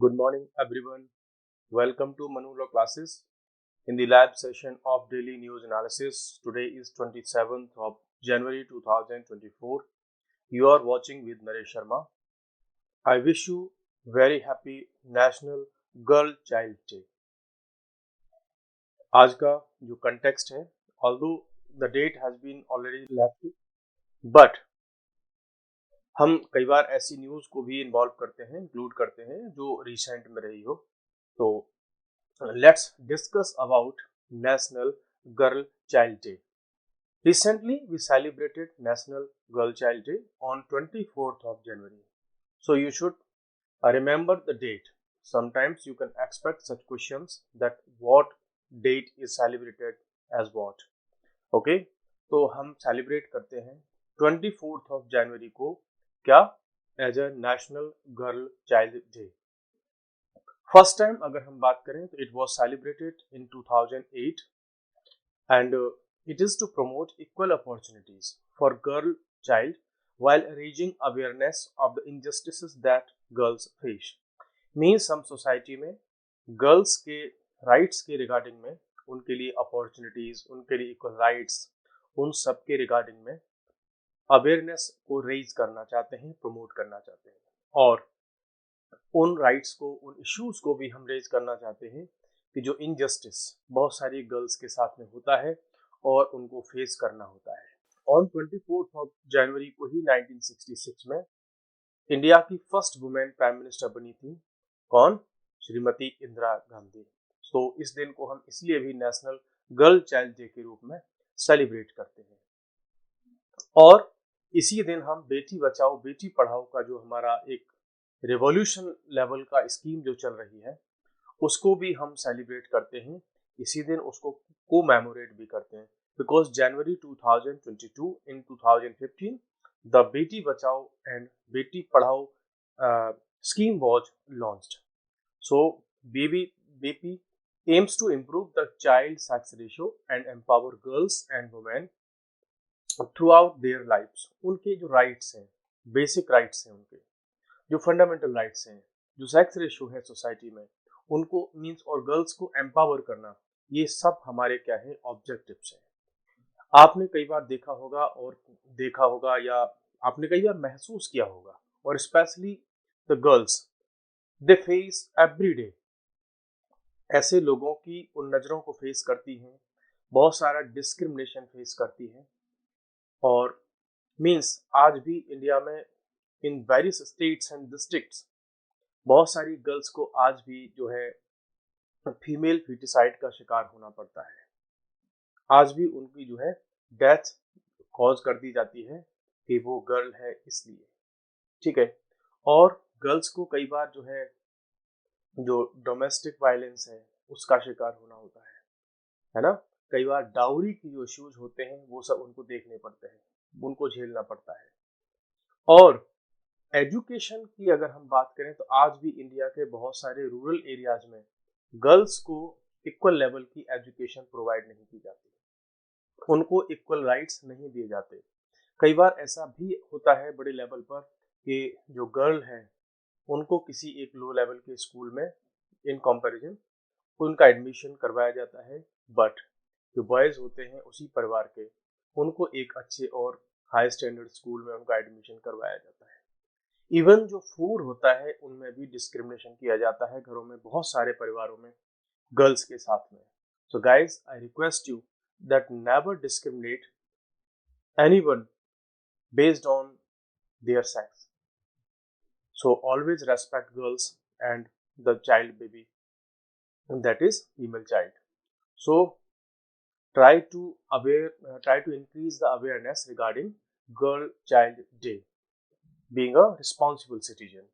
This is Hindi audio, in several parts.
Good morning, everyone. Welcome to Manula classes. In the lab session of daily news analysis, today is 27th of January 2024. You are watching with Naresh Sharma. I wish you very happy National Girl Child Day. आज का जो कंटेक्स्ट है, although the date has been already left, but हम कई बार ऐसी न्यूज को भी इन्वॉल्व करते हैं, इंक्लूड करते हैं जो रिसेंट में रही हो. तो let's discuss about National Girl Child Day. Recently, we celebrated National Girl Child Day on 24th of January. So you should remember the date. Sometimes you can expect such questions that what date is celebrated as what. Okay? तो हम celebrate करते हैं 24th of January को क्या as a national girl child day. First time अगर हम बात करें तो it was celebrated in 2008 and it is to promote equal opportunities for girl child while raising awareness of the injustices that girls face. Means हम सोसाइटी में गर्ल्स के राइट्स के रिगार्डिंग में, उनके लिए अपॉर्चुनिटीज, उनके लिए इक्वल राइट्स, उन सब के रिगार्डिंग में अवेयरनेस को रेज करना चाहते हैं, प्रमोट करना चाहते हैं. और उन राइट्स को, उन इश्यूज को भी हम रेज करना चाहते हैं कि जो इनजस्टिस बहुत सारी गर्ल्स के साथ में होता है और उनको फेस करना होता है. ऑन 24th ऑफ जनवरी को ही 1966 में इंडिया की फर्स्ट वुमेन प्राइम मिनिस्टर बनी थी. कौन? श्रीमती इंदिरा गांधी. तो इस दिन को हम इसलिए भी नेशनल गर्ल चाइल्ड डे के रूप में सेलिब्रेट करते हैं. और इसी दिन हम बेटी बचाओ बेटी पढ़ाओ का जो हमारा एक रेवोल्यूशन लेवल का स्कीम जो चल रही है उसको भी हम सेलिब्रेट करते हैं. इसी दिन उसको कोमेमोरेट भी करते हैं because January 2022 in 2015 the Beti Bachao and Beti Padhao scheme was launched. So BP aims to improve the child sex ratio and empower girls and women throughout their lives. उनके जो राइट्स हैं, बेसिक राइट्स हैं, उनके जो फंडामेंटल राइट्स हैं, जो सेक्स रेशियो है सोसाइटी में, उनको मींस और गर्ल्स को एम्पावर करना, ये सब हमारे क्या है ऑब्जेक्टिव्स हैं. आपने कई बार देखा होगा या आपने कई बार महसूस किया होगा, और specially the girls they face every day ऐसे लोगों की उन नजरों को फेस करती हैं, बहुत सारा डिस्क्रिमिनेशन फेस करती हैं. और मींस आज भी इंडिया में in various states and districts बहुत सारी गर्ल्स को आज भी जो है फीमेल फिटिसाइड का शिकार होना पड़ता है. आज भी उनकी जो है डेथ कॉज कर दी जाती है कि वो गर्ल है इसलिए. ठीक है. और गर्ल्स को कई बार जो है जो डोमेस्टिक वायलेंस है उसका शिकार होना होता है ना. कई बार डाउरी की जो इश्यूज होते हैं वो सब उनको देखने पड़ते हैं, उनको झेलना पड़ता है. और एजुकेशन की अगर हम बात करें तो आज भी इंडिया के बहुत सारे रूरल एरियाज में गर्ल्स को इक्वल लेवल की एजुकेशन प्रोवाइड नहीं की जाती, उनको इक्वल राइट्स नहीं दिए जाते. कई बार ऐसा भी होता है बड़े लेवल पर कि जो गर्ल है उनको किसी एक लो लेवल के स्कूल में इन कंपैरिजन उनका एडमिशन करवाया जाता है, बट जो बॉयज होते हैं उसी परिवार के, उनको एक अच्छे और हाई स्टैंडर्ड स्कूल में उनका एडमिशन करवाया जाता है. इवन जो फूड होता है उनमें भी डिस्क्रिमिनेशन किया जाता है घरों में, बहुत सारे परिवारों में गर्ल्स के साथ में. So guys, I request you that never discriminate anyone based on their sex. So always respect girls and the child baby, and that is female child. So try to increase the awareness regarding Girl Child Day, being a responsible citizen.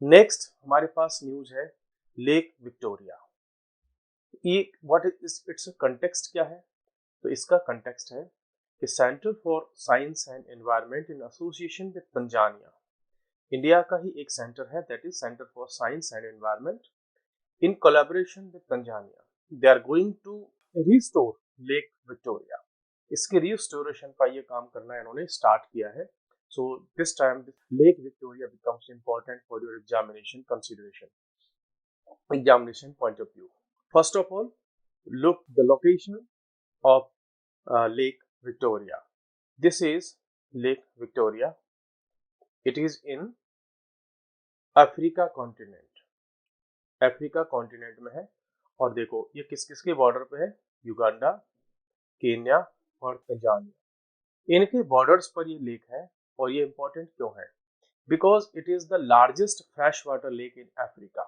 Next हमारे पास न्यूज है लेक विक्टोरिया. ये व्हाट इज इट्स कंटेक्स्ट क्या है? तो इसका कंटेक्स्ट है कि centre for science and environment in association with Tanzania, India का ही एक सेंटर है, that is centre for science and environment in collaboration with Tanzania. They are going to restore lake Victoria. इसके रिस्टोरेशन का ये काम करना इन्होंने स्टार्ट किया है. So this time lake Victoria becomes important for your examination consideration. examination point of view. First of all, look the location of Lake Victoria. This is Lake Victoria. It is in Africa continent, Africa continent में है। और देखो ये किस किस के बॉर्डर पे है, युगांडा, केन्या और तंजानिया, इनके बॉर्डर्स पर ये लेक है। और ये इंपॉर्टेंट क्यों है? Because it is the largest fresh water lake in Africa.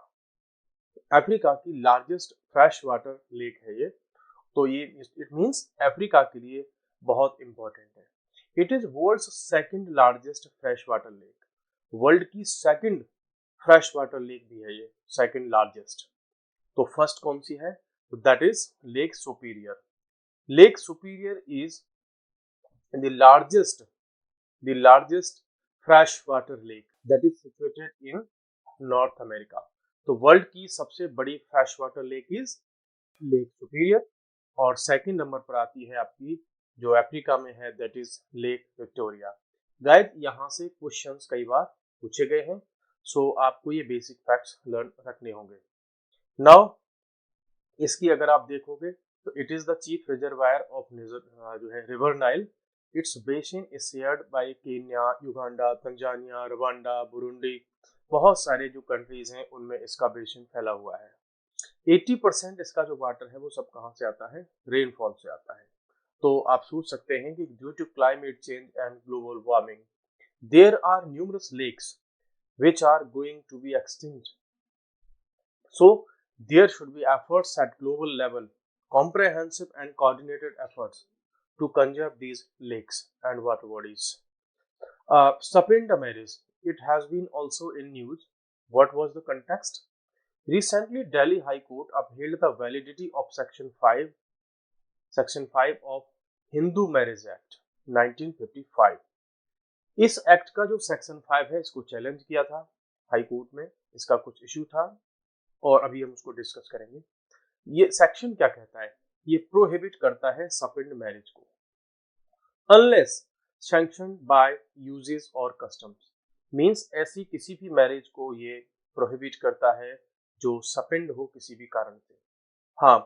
Africa की लार्जेस्ट फ्रेश वाटर लेक है ये, तो ये इट मींस अफ्रीका के लिए बहुत इंपॉर्टेंट है। It is world's second largest fresh water lake, world की सेकंड फ्रेश वाटर लेक भी है ये, सेकंड लार्जेस्ट। तो फर्स्ट कौन सी है? That is lake superior. Lake superior is the largest fresh water lake that is situated in north America. तो वर्ल्ड की सबसे बड़ी fresh water lake is lake superior. और सेकंड नंबर पर आती है आपकी जो अफ्रीका में है, that is lake Victoria. Guys यहाँ से क्वेश्चंस कई बार पूछे गए हैं, सो आपको ये बेसिक फैक्ट्स लर्न रखने होंगे। नाउ इसकी अगर आप देखोगे तो it is the chief reservoir of जो है river Nile. It's basin is shared by Kenya, Uganda, Tanzania, Rwanda, Burundi, बहुत सारे जो कंट्रीज हैं उनमें इसका बेसिन फैला हुआ है। 80% इसका जो वाटर है वो सब कहाँ से आता है? रेनफॉल से आता है। तो आप सोच सकते हैं कि due to climate change and global warming there are numerous lakes which are going to be extinct. So there should be efforts at global level, comprehensive and coordinated efforts to conserve these lakes and water bodies. Sapinda marriage, it has been also in news. What was the context? Recently, Delhi High Court upheld the validity of Section 5 of Hindu Marriage Act 1955. इस एक्ट का जो सेक्शन 5 है इसको चैलेंज किया था हाई कोर्ट में, इसका कुछ इश्यू था और अभी हम उसको डिस्कस करेंगे। ये सेक्शन क्या कहता है? ये प्रोहिबिट करता है सपिंड मैरिज को अनलेस सैंक्शन्ड बाय यूजेस और कस्टम्स। मींस ऐसी किसी भी मैरिज को ये प्रोहिबिट करता है जो सपिंड हो किसी भी कारण से। हाँ,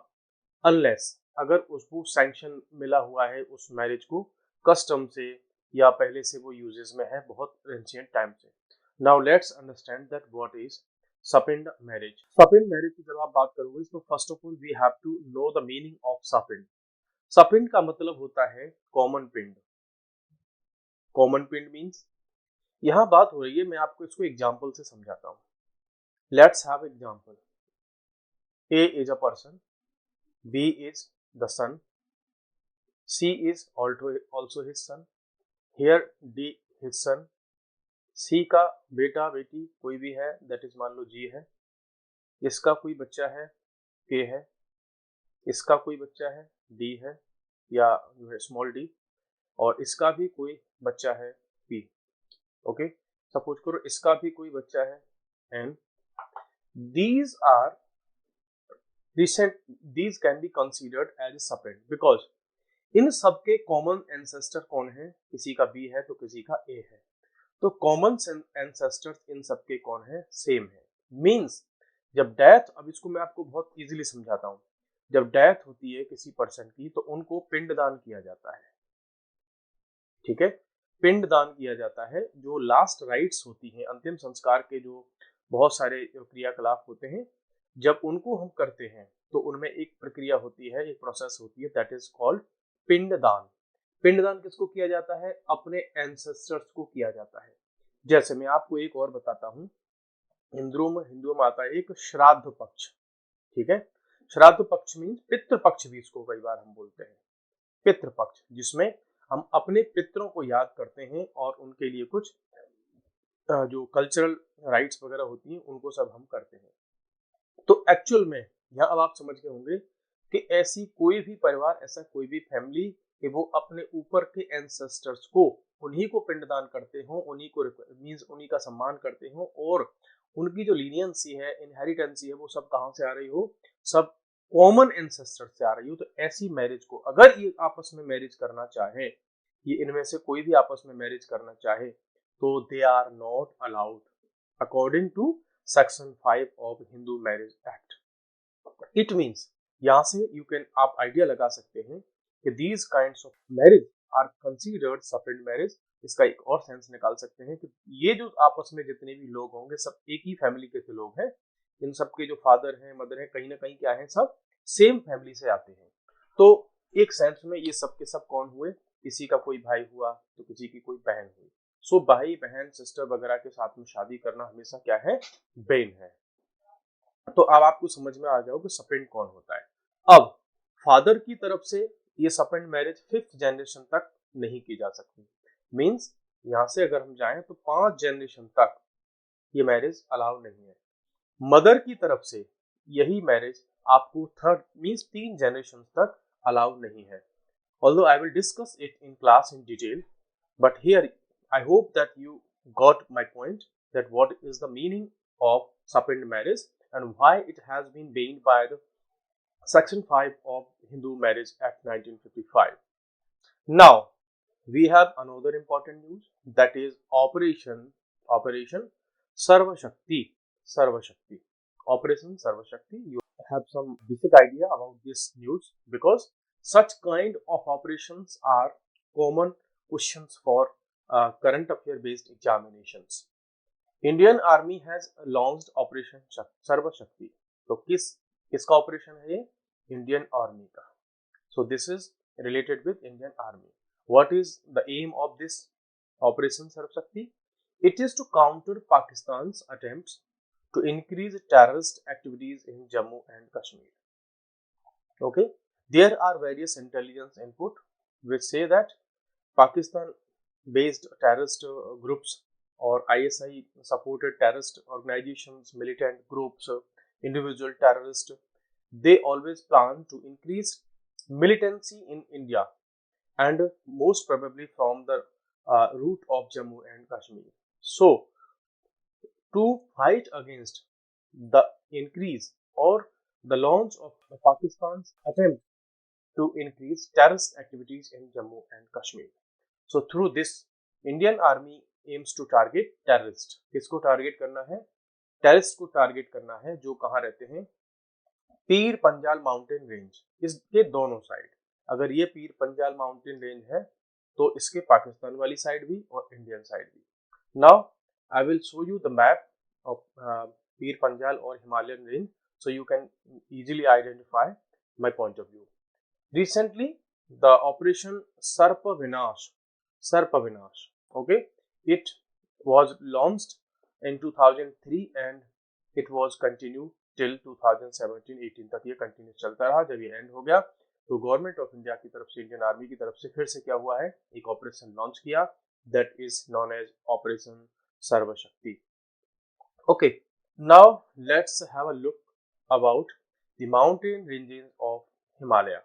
अनलेस अगर उसको सैंक्शन मिला हुआ है उस मैरिज को कस्टम से या पहले से वो यूजेस में है बहुत एंशिएंट टाइम से। Now let's understand that what is sapinda marriage. सपिंड मैरिज की जब आप बात करोगे तो first of all we have to know the meaning of sapinda. सपिंड का मतलब होता है कॉमन पिंड। कॉमन पिंड मींस यहाँ बात हो रही है, मैं आपको इसको एग्जांपल से समझाता हूँ। Let's have example. A is a person, B is the son, C is also his son, Here D his son, C का बेटा बेटी कोई भी है, दैट इज मान लो G है, इसका कोई बच्चा है K है, इसका कोई बच्चा है D है या जो है स्मॉल d, और इसका भी कोई बच्चा है P। ओके, सपोज करो इसका भी कोई बच्चा है N। these can be considered as a separate because इन सबके कॉमन एंसेस्टर कौन है? किसी का बी है तो किसी का ए है, तो कॉमन एंसेस्टर्स इन सबके कौन है? सेम है। मींस जब डेथ, अब इसको मैं आपको बहुत इजीली समझाता हूँ, जब डेथ होती है किसी पर्सन की तो उनको पिंडदान किया जाता है। ठीक है, पिंडदान किया जाता है। जो लास्ट राइट्स होती हैं, अंतिम संस्कार के जो बहुत सारे क्रियाकलाप होते हैं, जब उनको हम करते हैं तो उनमें एक प्रक्रिया होती है, एक प्रोसेस होती है, दैट इज कॉल्ड पिंडदान। पिंडदान किसको किया जाता है? अपने एंसेस्टर्स को किया जाता है। जैसे मैं आपको एक और बताता हूँ, हिंदुओं में आता है एक श्राद्ध पक्ष। ठीक है, श्राद्ध पक्ष मीन्स पितृ पक्ष भी इसको कई बार हम बोलते हैं, पितृ पक्ष, जिसमें हम अपने पितरों को याद करते हैं और उनके लिए कुछ जो कल्चरल राइट्स वगैरह होती हैं उनको सब हम करते हैं। तो एक्चुअल में यहाँ अब आप समझ गए होंगे कि ऐसी कोई भी परिवार, ऐसा कोई भी फैमिली कि वो अपने ऊपर के एंसेस्टर्स को, उन्हीं को पिंडदान करते हो, उन्हीं को मींस उन्हीं का सम्मान करते हो, और उनकी जो लीनियंसी है, इनहेरिटेंसी है, वो सब कहाँ से आ रही हो? सब कॉमन एंसेस्टर से आ रही हो। तो ऐसी मैरिज को अगर ये आपस में मैरिज करना चाहे, ये इनमें से कोई भी आपस में मैरिज करना चाहे, तो they are not allowed according to section 5 of Hindu marriage act. It means यहाँ से आप आइडिया लगा सकते हैं कि these kinds of marriage are considered separate marriage. इसका एक और सेंस निकाल सकते हैं कि ये जो आपस में जितने भी लोग होंगे सब एक ही फैमिली के लोग हैं, इन सब के जो फादर हैं मदर हैं कहीं ना कहीं क्या है, सब सेम फैमिली से आते हैं। तो एक सेंस में ये सब के सब कौन हुए, किसी का कोई भाई हुआ तो किसी की कोई बहन हुई। सो भाई बहन सिस्टर वगैरह के साथ में शादी करना हमेशा क्या है, बेन है। तो अब आपको समझ में आ गया कि सपेंड कौन होता है। अब फादर की तरफ से ये सपेंड मैरिज 5th जनरेशन तक नहीं की जा सकती। मींस यहाँ से अगर हम जाएं तो 5 जनरेशन तक ये मैरिज अलाउ नहीं है। मदर की तरफ से यही मैरिज आपको थर्ड मींस 3 जनरेशन तक अलाउ नहीं है। Although I will discuss it in class in detail, but here I hope that you got my point, that what is the meaning of separate marriage and why it has been banned by the Section 5 of Hindu Marriage Act 1955. Now we have another important news, that is Operation Sarva Shakti. Operation Sarva Shakti. You have some basic idea about this news because such kind of operations are common questions for current affair based examinations. Indian Army has launched Operation Sarva Shakti. तो किसका ऑपरेशन है ये, इंडियन आर्मी का। So this is related with Indian Army. What is the aim of this Operation Sarva Shakti? It is to counter Pakistan's attempts to increase terrorist activities in Jammu and Kashmir. Okay, there are various intelligence input which say that Pakistan-based terrorist groups or ISI supported terrorist organizations, militant groups, individual terrorists, they always plan to increase militancy in India and most probably from the route of Jammu and Kashmir. So, to fight against the increase or the launch of Pakistan's attempt to increase terrorist activities in Jammu and Kashmir. So through this, Indian Army aims to target terrorists. किसको टारगेट करना है, टेररिस्ट को टारगेट करना है जो कहाँ रहते हैं, पीर पंजाल माउंटेन रेंज, इसके दोनों साइड। अगर ये पीर पंजाल माउंटेन रेंज है तो इसके पाकिस्तान वाली साइड भी और इंडियन साइड भी। Now I will show you the map of Pir Panjal और Himalayan range so you can easily identify my point of view. Recently, the Operation Sarpa Vinash, okay, it was launched in 2003 and it was continued till 2017-18 तक ये कंटिन्यू चलता रहा। जब ये एंड हो गया तो गवर्नमेंट ऑफ इंडिया की तरफ से, इंडियन आर्मी की तरफ से फिर से क्या हुआ है, एक ऑपरेशन लॉन्च किया, that is known as operation Sarv Shakti. Okay, now let's have a look about the mountain ranges of Himalaya,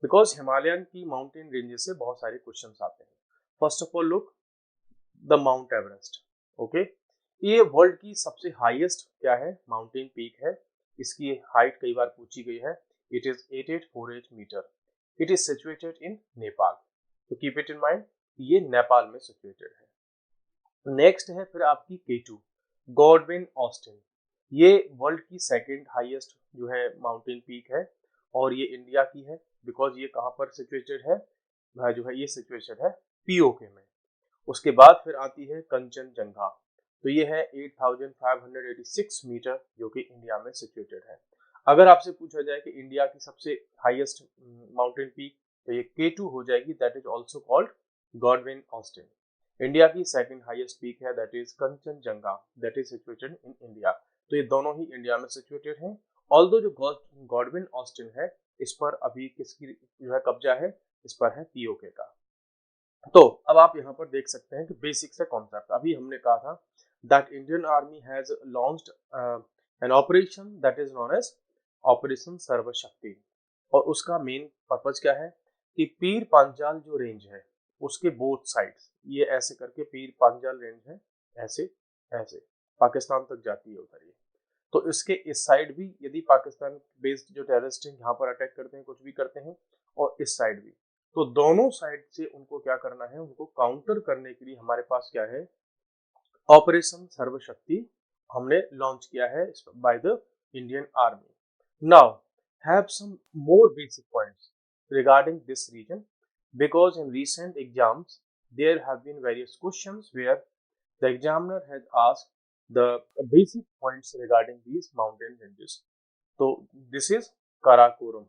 because Himalayan की mountain ranges से बहुत सारे क्वेश्चंस आते हैं। First of all look the mount Everest. Okay, ये वर्ल्ड की सबसे हाईएस्ट क्या है, माउंटेन पीक है। इसकी हाइट कई बार पूछी गई है, it is 8848 metre. It is situated in Nepal, तो कीप इट इन माइंड, ये नेपाल में सिचुएटेड है। नेक्स्ट है फिर आपकी K2 गॉडविन ऑस्टिन, ये वर्ल्ड की सेकंड हाईएस्ट जो है माउंटेन पीक है और ये इंडिया की है, बिकॉज ये कहाँ पर सिचुएटेड है, जो है ये सिचुएटेड है पीओके में। उसके बाद फिर आती है कंचनजंगा, तो ये है 8586 मीटर जो कि इंडिया में सिचुएटेड है। अगर आपसे पूछा जाए कि इंडिया की सबसे हाईएस्ट माउंटेन पीक, तो ये K2 हो जाएगी, that is also called Godwin Austen. India की सेकंड हाईएस्ट पीक है that is Kanchenjunga, that is situated in India. तो ये दोनों ही इंडिया में सिचुएटेड हैं। ऑल्दो जो गॉडविन ऑस्टिन है इस पर अभी किसकी जो है कब्जा है, इस पर है पीओके का। तो अब आप यहाँ पर देख सकते हैं कि बेसिक से कॉन्सेप्ट अभी हमने कहा था that Indian army has launched an operation that is known as operation Sarv Shakti, और उसका मेन पर्पज क्या है कि पीर पांचाल जो रेंज है उसके बोथ साइड्स, ये ऐसे करके पीर पांचाल रेंज है, ऐसे ऐसे पाकिस्तान तक जाती है उधर ये, तो इसके इस साइड भी यदि पाकिस्तान बेस्ड जो टेररिस्ट हैं यहाँ पर अटैक करते हैं, कुछ भी करते हैं, और इस साइड भी, तो दोनों साइड से उनको क्या करना है, उनको काउंटर करने के लिए हमारे पास क्या है, ऑपरेशन सर्व शक्ति हमने लॉन्च किया है by the Indian army. Now have some more basic points regarding this region, because in recent exams there have been various questions where the examiner has asked the basic points regarding these mountain ranges. So this is Karakoram,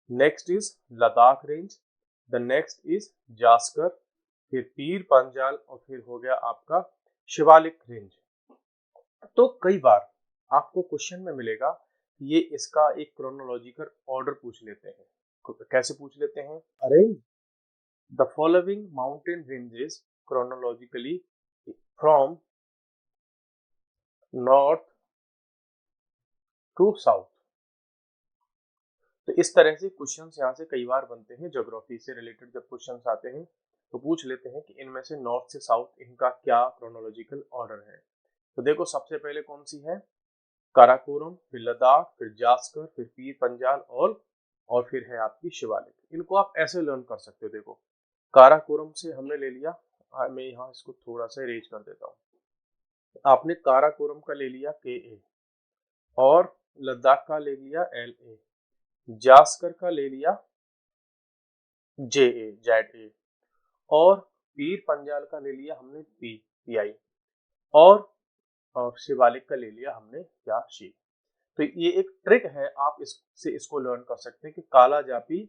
next is Ladakh range, the next is Jaskar, फिर पीर पंजाल और फिर हो गया आपका शिवालिक रेंज। तो कई बार आपको क्वेश्चन में मिलेगा ये इसका एक क्रोनोलॉजिकल ऑर्डर पूछ लेते हैं। कैसे पूछ लेते हैं? Arrange the following mountain ranges chronologically from north to south. तो इस तरह से क्वेश्चंस यहाँ से कई बार बनते हैं। ज्योग्राफी से रिलेटेड जब क्वेश्चंस आते हैं तो पूछ लेते हैं कि इनमें से नॉर्थ से साउथ इनका क्या क्रोनोलॉजिकल ऑर्डर है। तो देखो सबसे पहले कौन सी है? काराकोरम, फिर लद्दाख, फिर जास्कर, फिर पीर पंजाल और फिर है आपकी शिवालिक। इनको आप ऐसे लर्न कर सकते हो। देखो काराकोरम से हमने ले लिया, मैं यहाँ इसको थोड़ा सा रेज कर देता हूँ। आपने काराकोरम का ले लिया KA और लद्दाख का ले लिया LA, जास्कर का ले लिया ZA और पीर पंजाल का ले लिया हमने PI और शिवालिक का ले लिया हमने क्या शी। तो ये एक ट्रिक है, आप इसको लर्न कर सकते हैं कि काला जापी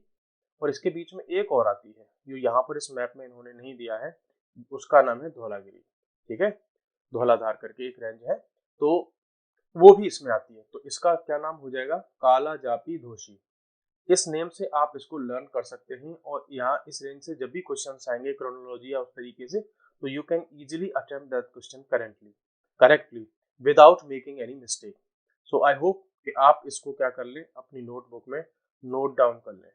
और इसके बीच में एक और आती है जो यहाँ पर इस मैप में इन्होंने नहीं दिया है, उसका नाम है धौलागिरी। ठीक है, धौलाधार करके एक रेंज है, तो वो भी इसमें आती है। तो इसका क्या नाम हो जाएगा? काला जापी धोशी। इस नेम से आप इसको लर्न कर सकते हैं और यहाँ इस रेंज से जब भी क्वेश्चन आएंगे क्रोनोलॉजी या उस तरीके से, तो you can easily attempt that question correctly without making any mistake. So I hope कि आप इसको क्या कर लें, अपनी नोटबुक में नोट डाउन कर लें।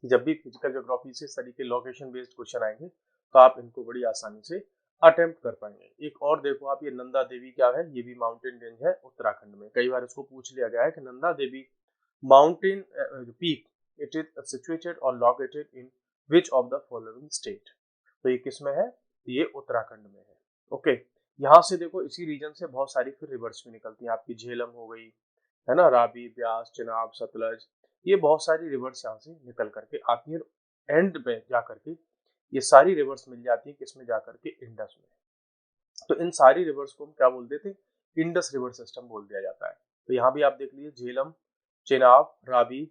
जब भी फिजिकल ज्योग्राफी से इस तरीके लोकेशन बेस्ड क्वेश्चन आएंगे तो आप इनको बड़ी आसानी से अटेम्प्ट कर पाएंगे। एक और देखो आप, ये नंदा देवी क्या है? ये भी माउंटेन रेंज है उत्तराखंड में। कई बार इसको पूछ लिया गया है कि Nanda Devi mountain peak it is situated और located in which of the following state. तो ये किस में है? ये उत्तराखंड में है। ओके, यहाँ से देखो इसी रीजन से बहुत सारी फिर रिवर्स में निकलती है। आपकी झेलम हो गई है ना, रावी, ब्यास, चिनाब, सतलज, ये बहुत सारी रिवर्स यहाँ से निकल करके आती है। एंड में जा करके ये सारी रिवर्स मिल जाती है किसमें? जा करके इंडस में। तो इन सारी रिवर्स को हम क्या बोल देते हैं? इंडस रिवर सिस्टम बोल दिया जाता है। तो यहाँ भी आप देख लीजिए, झेलम, चिनाब, रावी,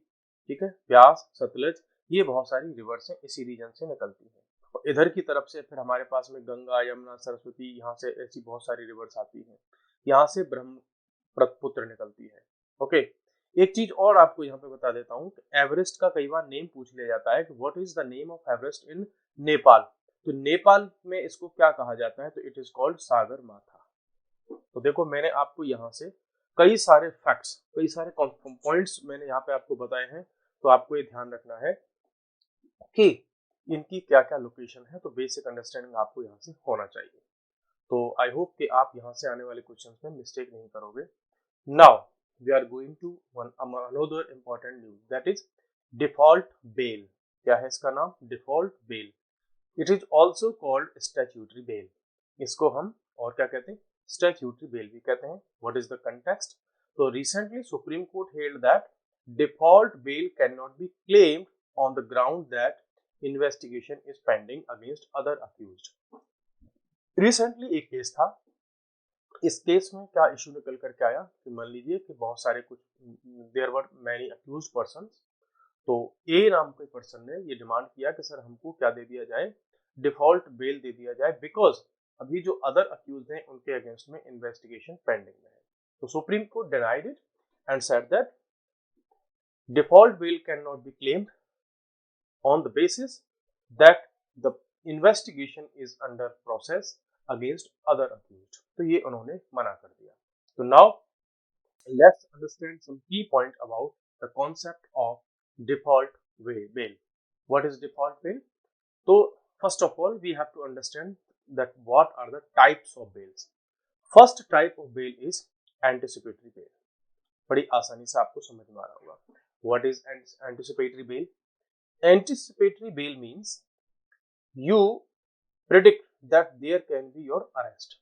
ठीक है, ब्यास, सतलज, ये बहुत सारी रिवर्स हैं इसी रीजन से निकलती है। और इधर की तरफ से फिर हमारे पास में गंगा, यमुना, सरस्वती, यहाँ से ऐसी बहुत सारी रिवर्स आती हैं। यहाँ से ब्रह्मपुत्र निकलती है। ओके, एक चीज और आपको यहाँ पे बता देता हूँ, एवरेस्ट का कई बार नेम पूछ लिया जाता है कि what is the name of Everest in Nepal. तो नेपाल में इसको क्या कहा जाता है? तो इट इज कॉल्ड सागर माथा। तो देखो मैंने आपको यहाँ से कई सारे फैक्ट्स, कई सारे पॉइंट्स मैंने यहाँ पे आपको बताए हैं। तो आपको ये ध्यान रखना है कि इनकी क्या क्या लोकेशन है। तो बेसिक अंडरस्टैंडिंग आपको यहाँ से होना चाहिए। तो आई होप कि आप यहाँ से आने वाले क्वेश्चंस में मिस्टेक नहीं करोगे। Now we are going to another important news, that is default bail. क्या है इसका नाम? Default bail. It is also called statutory bail. इसको हम और क्या कहते हैं? स्टैट्यूटरी बेल भी कहते हैं। What is the context? तो recently supreme court held that default bail can not be claimed on the ground that investigation is pending against other accused. Recently एक केस था, इस केस में क्या इशू निकल करके आया कि मान लीजिए कि बहुत सारे कुछ there were many accused persons. तो ए नाम के पर्सन ने ये डिमांड किया कि सर हमको क्या दे दिया जाए? डिफॉल्ट बेल दे दिया जाए, बिकॉज अभी जो अदर अक्यूज हैं उनके अगेंस्ट में इन्वेस्टिगेशन पेंडिंग में है। तो supreme court denied it and said that default bail can not be claimed on the basis that the investigation is under process against other accused. तो ये उन्होंने मना कर दिया। तो नाउ लेट्स अंडरस्टैंड सम की point about the concept of default bail. What is default bail? So first of all we have to understand that what are the types of bails. First type of bail is anticipatory bail. बड़ी आसानी से आपको समझ में आ रहा होगा। What is anticipatory bail? Anticipatory bail means you predict that there can be your arrest.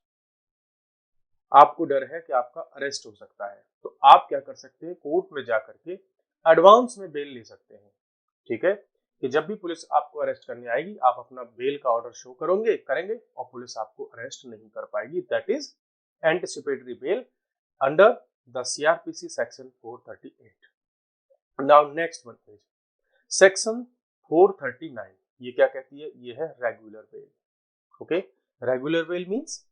आपको डर है कि आपका अरेस्ट हो सकता है, तो आप क्या कर सकते हैं, कोर्ट में जा करके एडवांस में बेल ले सकते हैं। ठीक है, कि जब भी पुलिस आपको अरेस्ट करने आएगी, आप अपना बेल का ऑर्डर शो करेंगे और पुलिस आपको अरेस्ट नहीं कर पाएगी। That is anticipatory bell under the CrPC section 438। Now next one is section 439। ये क्या कहती है, ये है regular bell. Okay, regular bell means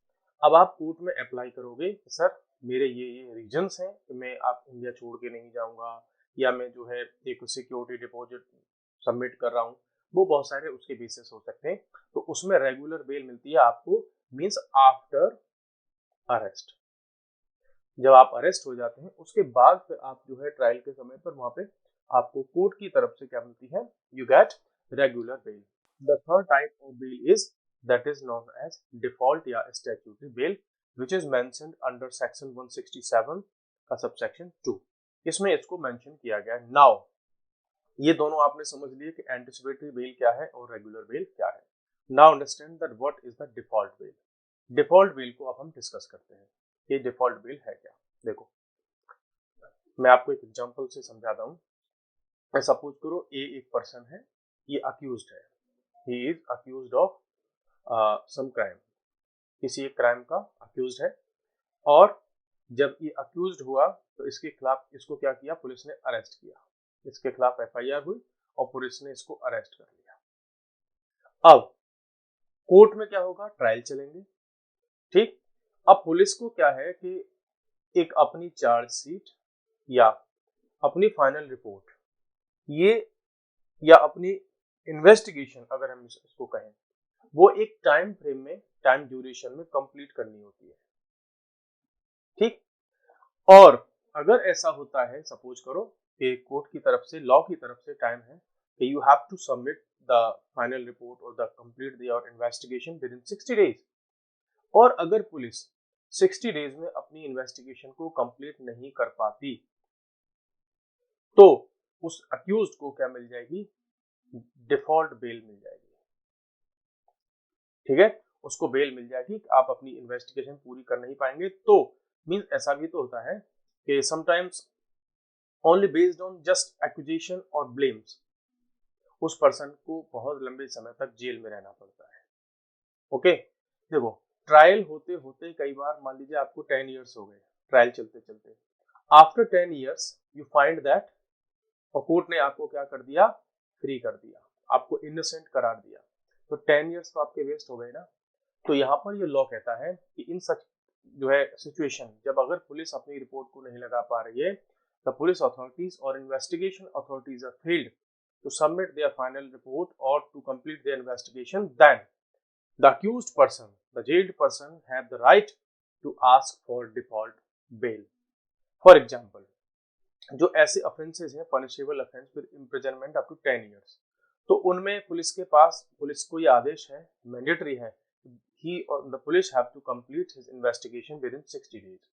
अब आप कोर्ट में अप्लाई करोगे कि सर मेरे ये रीजंस हैं कि मैं आप इंडिया छोड़ के नहीं जाऊंगा, या मैं जो है एक सिक्योरिटी डिपॉजिट सबमिट कर रहा हूँ, वो बहुत सारे उसके बेसिस हो सकते हैं। तो उसमें रेगुलर बेल मिलती है आपको मींस आफ्टर अरेस्ट। जब आप अरेस्ट हो जाते हैं उसके बाद फिर आप जो है ट्रायल के समय पर वहां पे आपको कोर्ट की तरफ से क्या मिलती है, you get regular bail. The third type of bail is that is known as default या statutory bail which is mentioned under section 167 का सबसेक्शन 2। इसमें इसको मेंशन किया गया है। नाउ ये दोनों आपने समझ लिए कि एंटिसिपेटरी बेल क्या है और रेगुलर बेल क्या है। Now understand that what is the default bail. Default bail को अब हम डिस्कस करते हैं। ये डिफॉल्ट बेल है क्या, देखो मैं आपको एक एग्जांपल से समझाता हूँ। सपोज करो ए एक पर्सन है, ये अक्यूज्ड है, he is accused of some crime, किसी एक क्राइम का अक्यूज्ड है। और जब ये अक्यूज्ड हुआ तो इसके खिलाफ इसको क्या किया, पुलिस ने अरेस्ट किया, इसके खिलाफ एफआईआर हुई और पुलिस ने इसको अरेस्ट कर लिया। अब कोर्ट में क्या होगा, ट्रायल चलेंगे। ठीक, अब पुलिस को क्या है कि एक अपनी चार्जशीट या अपनी फाइनल रिपोर्ट ये या अपनी इन्वेस्टिगेशन अगर हम इसको कहें, वो एक टाइम फ्रेम में, टाइम ड्यूरेशन में कंप्लीट करनी होती है। ठीक, और अगर ऐसा होता है, सपोज करो कि कोर्ट की तरफ से, लॉ की तरफ से टाइम है कि you have to submit the final report और the complete your investigation within 60 days, और अगर पुलिस 60 डेज में अपनी इन्वेस्टिगेशन को कंप्लीट नहीं कर पाती तो उस अक्यूज्ड को क्या मिल जाएगी, डिफॉल्ट बेल मिल जाएगी। ठीक है, उसको बेल मिल जाएगी कि आप अपनी इन्वेस्टिगेशन पूरी कर नहीं पाएंगे। तो मींस ऐसा भी तो होता है कि sometimes only based on just accusation और ब्लेम्स उस पर्सन को बहुत लंबे समय तक जेल में रहना पड़ता है। ओके, देखो ट्रायल होते होते कई बार मान लीजिए आपको 10 इयर्स हो गए ट्रायल चलते चलते, after 10 years you find that, और कोर्ट ने आपको क्या कर दिया, फ्री कर दिया, आपको इनोसेंट करार दिया, तो 10 इयर्स तो आपके वेस्ट हो गए ना। तो यहाँ पर ये लॉ कहता है कि इन सच जो है सिचुएशन, जब अगर पुलिस अपनी रिपोर्ट को नहीं लगा पा रही है, द पुलिस अथॉरिटीज और investigation authorities are failed to submit their final report और to complete their investigation, then the accused person, the jailed person have the right to ask for default bail. For example, जो ऐसे ऑफेंसेस हैं punishable offence with imprisonment up to 10 years, तो उनमें पुलिस के पास, पुलिस को ये आदेश है, मैंडेटरी है, he or the police have to complete his investigation within 60 days।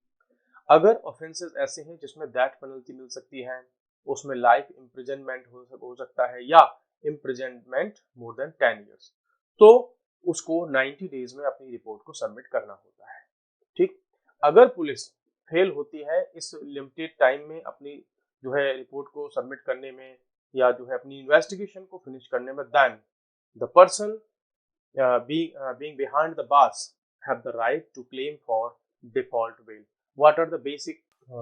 अगर ऑफेंसेस ऐसे हैं जिसमें दैट पेनल्टी मिल सकती है, उसमें लाइफ इम्प्रिजनमेंट हो सकता है या इम्प्रिजनमेंट मोर देन 10 इयर्स, तो उसको 90 डेज में अपनी रिपोर्ट को सबमिट करना होता है। ठीक, अगर पुलिस फेल होती है इस लिमिटेड टाइम में अपनी जो है रिपोर्ट को सबमिट करने में या जो है अपनी इन्वेस्टिगेशन को फिनिश करने में, then the person being behind the bars have the right to claim for default bail। What are the basic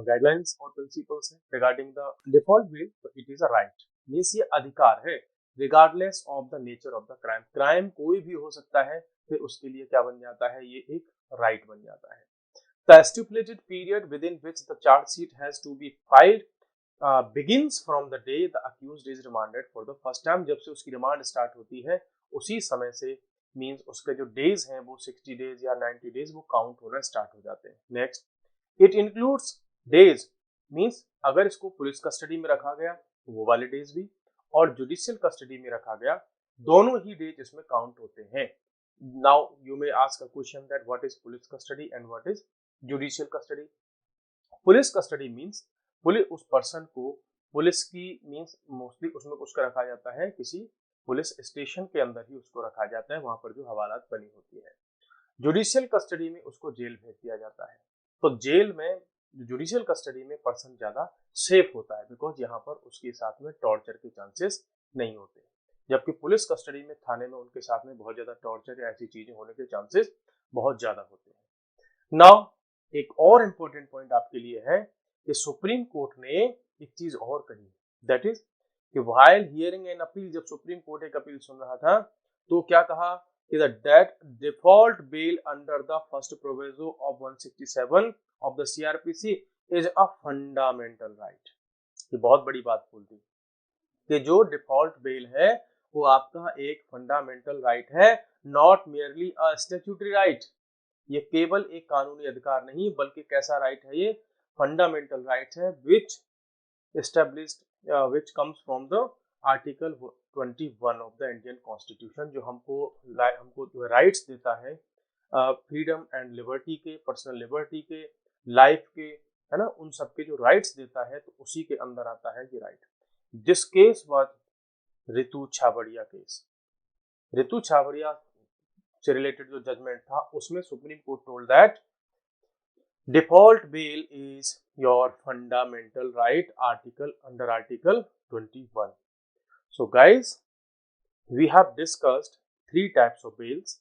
guidelines or principles regarding the default bail? So it is a right, means ये अधिकार है regardless of the nature of the crime। crime कोई भी हो सकता है, फिर उसके लिए क्या बन जाता है, ये एक right बन जाता है। The stipulated period within which the charge sheet has to be filed begins from the day the accused is remanded for the first time। जब से उसकी रिमांड स्टार्ट होती है उसी समय से मींस उसके जो डेज हैं वो 60 डेज या 90 डेज वो काउंट होना स्टार्ट हो जाते हैं। Next, it includes days, means अगर इसको पुलिस कस्टडी में रखा गया वो वाले डेज भी, और जुडिशियल कस्टडी में रखा गया, दोनों ही डेज इसमें काउंट होते हैं। Now you may ask a question that what is police custody and what is judicial custody. Police custody means police उस पर्सन को, पुलिस की मींस मोस्टली उसमें उसका रखा जाता है किसी पुलिस स्टेशन के अंदर ही उसको रखा जाता है, वहां पर जो हवालात बनी होती है। जुडिशियल कस्टडी में उसको जेल भेज दिया जाता है। तो जेल में जुडिशियल कस्टडी में पर्सन ज्यादा सेफ होता है, बिकॉज यहाँ पर उसके साथ में टॉर्चर के चांसेस नहीं होते, जबकि पुलिस कस्टडी में थाने में उनके साथ में बहुत ज्यादा टॉर्चर या ऐसी चीजें होने के चांसेस बहुत ज्यादा होते हैं। नाउ एक और इम्पोर्टेंट पॉइंट आपके लिए है कि सुप्रीम कोर्ट ने एक चीज और कही, दैट इज कि व्हाइल हियरिंग एन अपील, जब सुप्रीम कोर्ट एक अपील सुन रहा था तो क्या कहा कि that default bail under the first proviso of 167 of the CrPC is a fundamental right. ये बहुत बड़ी बात बोल दी कि जो डिफॉल्ट बेल है वो आपका एक फंडामेंटल राइट है, not merely a statutory right. ये केवल एक कानूनी अधिकार नहीं बल्कि कैसा राइट है, ये फंडामेंटल राइट है विच established which comes from the article 21 of the Indian constitution, जो हमको जो राइट्स देता है फ्रीडम एंड लिबर्टी के, पर्सनल लिबर्टी के, लाइफ के, है ना, उन सब के जो राइट्स देता है, तो उसी के अंदर आता है ये right. This case was Ritu Chhabria case. Ritu Chhabria से रिलेटेड जो जजमेंट था उसमें supreme court told that default bail is your fundamental right under article 21. So guys, we have discussed three types of bails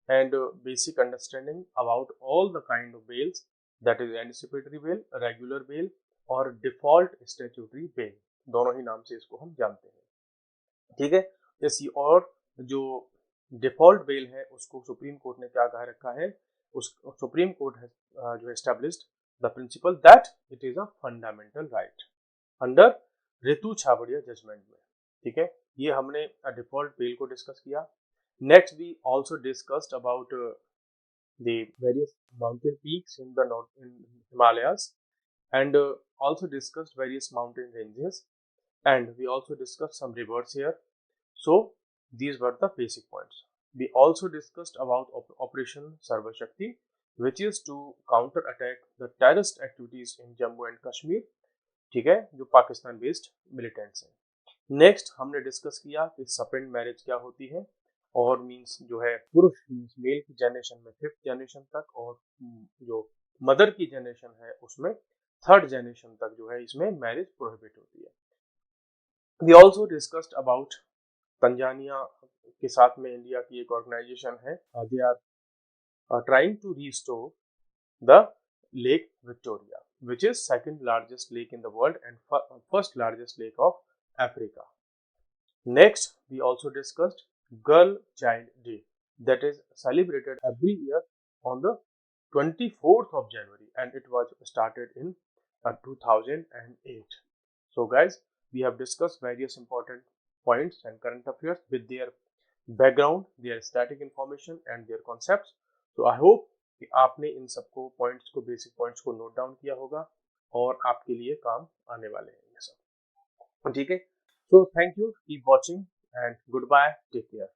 and basic understanding about all the kind of bails, that is anticipatory bail, regular bail और default statutory bail, दोनों ही नाम से इसको हम जानते हैं। ठीक है, इसी और जो डिफॉल्ट बेल है उसको सुप्रीम कोर्ट ने क्या कह रखा है, उस सुप्रीम कोर्ट है जो established the principle that it is a fundamental right under Ritu Chhabaria judgment में। ठीक है, ये हमने डिफॉल्ट बेल को डिस्कस किया। Next we also discussed about the various mountain peaks in the Himalayas, and also discussed various mountain ranges, and we also discussed some rivers here. So these were the basic points. We also discussed about Operation Sarva Shakti, which is to counter attack the terrorist activities in Jammu and Kashmir, ठीक है, जो पाकिस्तान बेस्ड मिलिटेंट्स हैं। नेक्स्ट हमने डिस्कस किया कि सपेंड मैरिज क्या होती है, और मींस जो है पुरुष मींस मेल की जनरेशन में 5th जनरेशन तक, और जो मदर की जनरेशन है उसमें 3rd जनरेशन तक जो है इसमें मैरिज प्रोहिबिट होती है। We also discussed about Tanzania के साथ में इंडिया की एक ऑर्गेनाइजेशन है, they are trying to restore the lake Victoria, which is second largest lake in the world and first largest lake of Africa. Next, we also discussed Girl Child Day, that is celebrated every year on the 24th of January, and it was started in 2008. So guys, we have discussed various important points and current affairs with their background, their static information and their concepts. So I hope कि आपने इन सबको पॉइंट्स को, बेसिक पॉइंट्स को नोट डाउन किया होगा और आपके लिए काम आने वाले हैं ये सब। ठीक है, so thank you, keep watching and goodbye, take care.